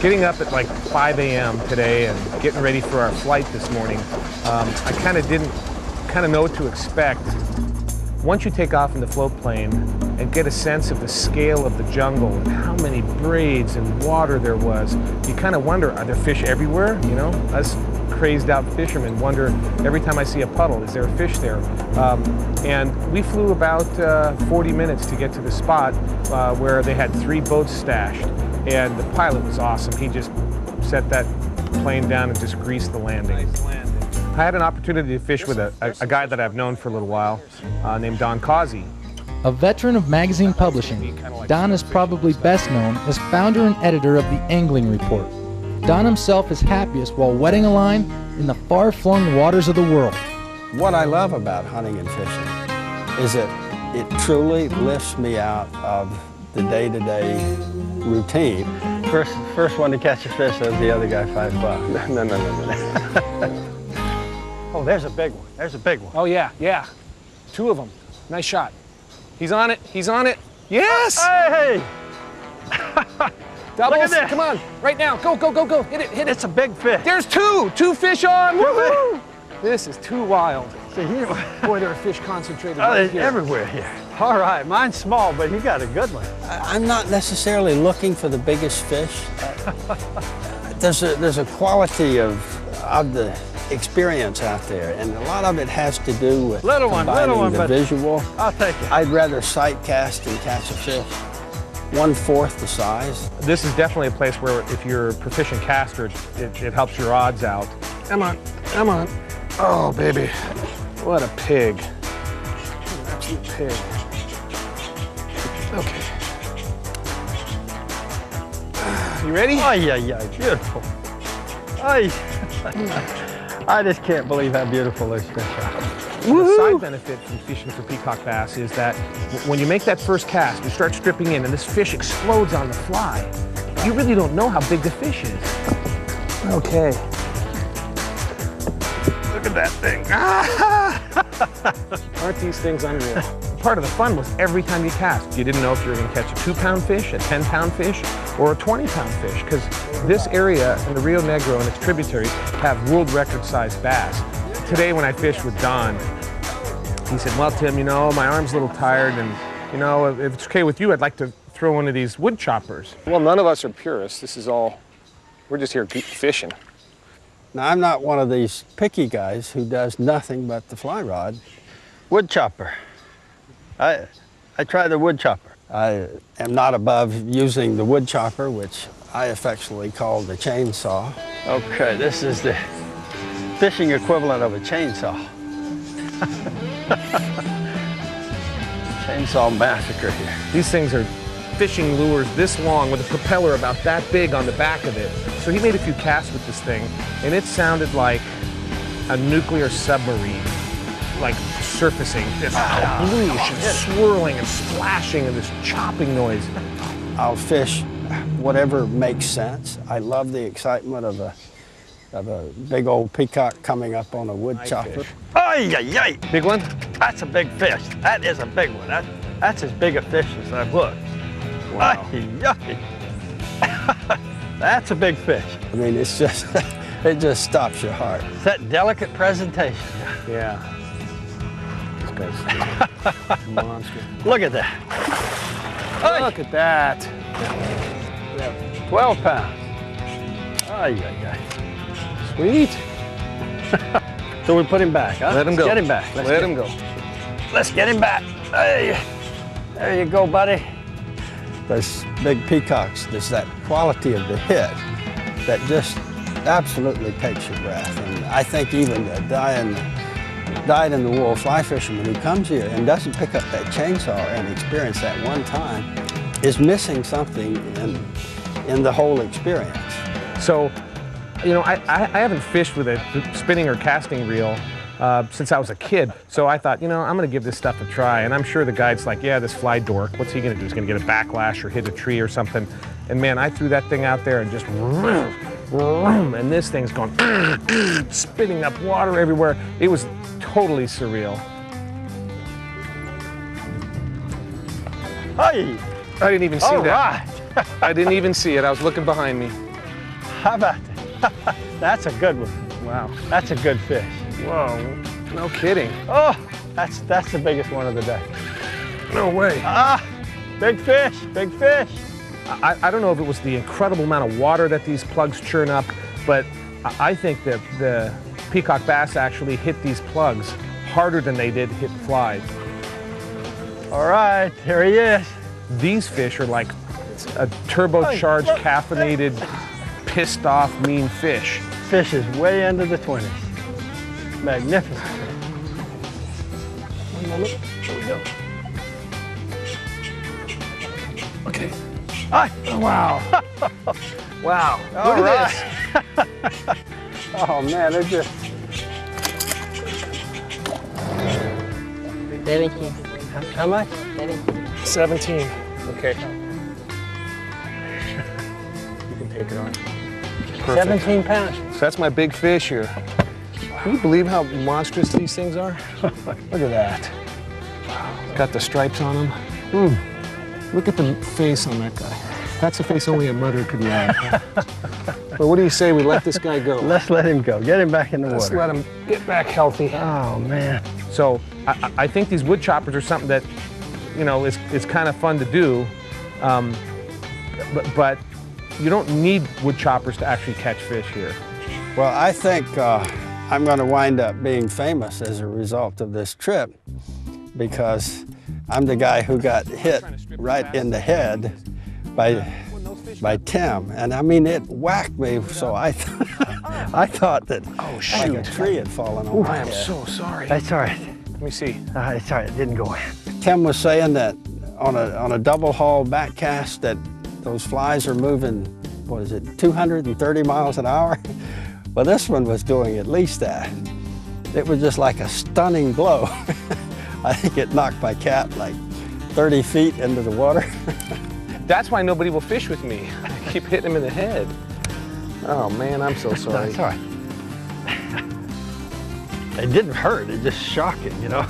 Getting up at like 5 a.m. today and getting ready for our flight this morning, I kind of didn't know what to expect. Once you take off in the float plane and get a sense of the scale of the jungle and how many braids and water there was, you kind of wonder, are there fish everywhere? You know, us crazed out fishermen wonder every time I see a puddle, is there a fish there? And we flew about 40 minutes to get to the spot where they had 3 boats stashed. And the pilot was awesome. He just set that plane down and just greased the landing. I had an opportunity to fish with a guy that I've known for a little while named Don Causey. A veteran of magazine publishing, Don is probably best known as founder and editor of the Angling Report. Don himself is happiest while wetting a line in the far-flung waters of the world. What I love about hunting and fishing is that it truly lifts me out of the day-to-day routine. First one to catch a fish owes the other guy $5. No. Oh, there's a big one. There's a big one. Oh, yeah. 2 of them. Nice shot. He's on it. He's on it. Yes! Hey! Doubles. Look at this. Come on. Right now. Go. Hit it. It's a big fish. There's 2. 2 fish on. Woo-hoo! This is too wild. See, Boy, there are fish concentrated they're right here. everywhere here. All right, mine's small, but you got a good one. I'm not necessarily looking for the biggest fish. There's a quality of the experience out there, and a lot of it has to do with combining the visual. I'll take it. I'd rather sight cast and catch a fish 1/4 the size. This is definitely a place where if you're a proficient caster, it helps your odds out. Come on. Oh, baby. What a pig. What an absolute pig. Okay. You ready? Oh, yeah, beautiful. I just can't believe how beautiful those fish are. The side benefit from fishing for peacock bass is that when you make that first cast, you start stripping in and this fish explodes on the fly. You really don't know how big the fish is. Okay. Look at that thing. Aren't these things unreal? Part of the fun was every time you cast, you didn't know if you were going to catch a 2-pound fish, a 10-pound fish, or a 20-pound fish, because this area and the Rio Negro and its tributaries have world record sized bass. Today when I fished with Don, he said, well, Tim, you know, my arm's a little tired, and, you know, if it's okay with you, I'd like to throw one of these wood choppers. Well, none of us are purists. This is all, we're just here fishing. Now, I'm not one of these picky guys who does nothing but the fly rod. Wood chopper. I try the wood chopper. I am not above using the wood chopper, which I affectionately call the chainsaw. Okay, this is the fishing equivalent of a chainsaw. Chainsaw massacre here. These things are fishing lures this long with a propeller about that big on the back of it. So he made a few casts with this thing, and it sounded like a nuclear submarine, like surfacing, this bluish and swirling and splashing and this chopping noise. I'll fish whatever makes sense. I love the excitement of a big old peacock coming up on a wood chopper. Ay! Big one? That's a big fish. That is a big one. That's as big a fish as I've looked. Wow. That's a big fish. I mean, it's just, it just stops your heart. It's that delicate presentation. Yeah. This guy's monster. Look at that. Look at that. 12 pounds. Ay. Sweet. So we put him back, huh? Let him go. Get him back. Let him go. Let's get him back. Hey, there you go, buddy. Those big peacocks, there's that quality of the hit that just absolutely takes your breath. And I think even the dyed-in-the-wool fly fisherman who comes here and doesn't pick up that chainsaw and experience that one time is missing something in the whole experience. So, you know, I haven't fished with a spinning or casting reel since I was a kid. So I thought, you know, I'm going to give this stuff a try. And I'm sure the guide's like, yeah, this fly dork, what's he going to do? He's going to get a backlash or hit a tree or something. And man, I threw that thing out there and just and this thing's going spitting up water everywhere. It was totally surreal. Hey! I didn't even see that. All right. I didn't even see it. I was looking behind me. how about that? That's a good one. Wow. That's a good fish. Whoa, no kidding. Oh, that's the biggest one of the day. No way. Ah, big fish, big fish. I don't know if it was the incredible amount of water that these plugs churn up, but I think that the peacock bass actually hit these plugs harder than they did hit flies. All right, here he is. These fish are like a turbocharged, caffeinated, pissed off, mean fish. Fish is way into the 20s. Magnificent. One moment, here we go. Okay. Ah, Wow. Wow. all Look right. at this. Oh man, they're just. 17. How much? 17. Okay. You can take it on. Perfect. 17 pounds. So that's my big fish here. Can you believe how monstrous these things are? Look at that. Wow. Got the stripes on them. Look at the face on that guy. That's a face only a mother could love. Well, what do you say we let this guy go? Let's let him go. Get him back in the Let's water. let him get back healthy. Oh man. So I think these wood choppers are something that, you know, is kind of fun to do, but you don't need wood choppers to actually catch fish here. Well, I think I'm going to wind up being famous as a result of this trip because I'm the guy who got hit right in the head by Tim, and I mean it whacked me. So I thought that like a tree had fallen on my I am head. so sorry. That's all right. Let me see. It's all right. It didn't go in. Tim was saying that on a double haul back cast that those flies are moving, what is it, 230 miles an hour? Well, this one was doing at least that. It was just like a stunning blow. I think it knocked my cat like 30 feet into the water. That's why nobody will fish with me. I keep hitting him in the head. Oh man, I'm so sorry. That's all right. It didn't hurt, it just shocking, you know.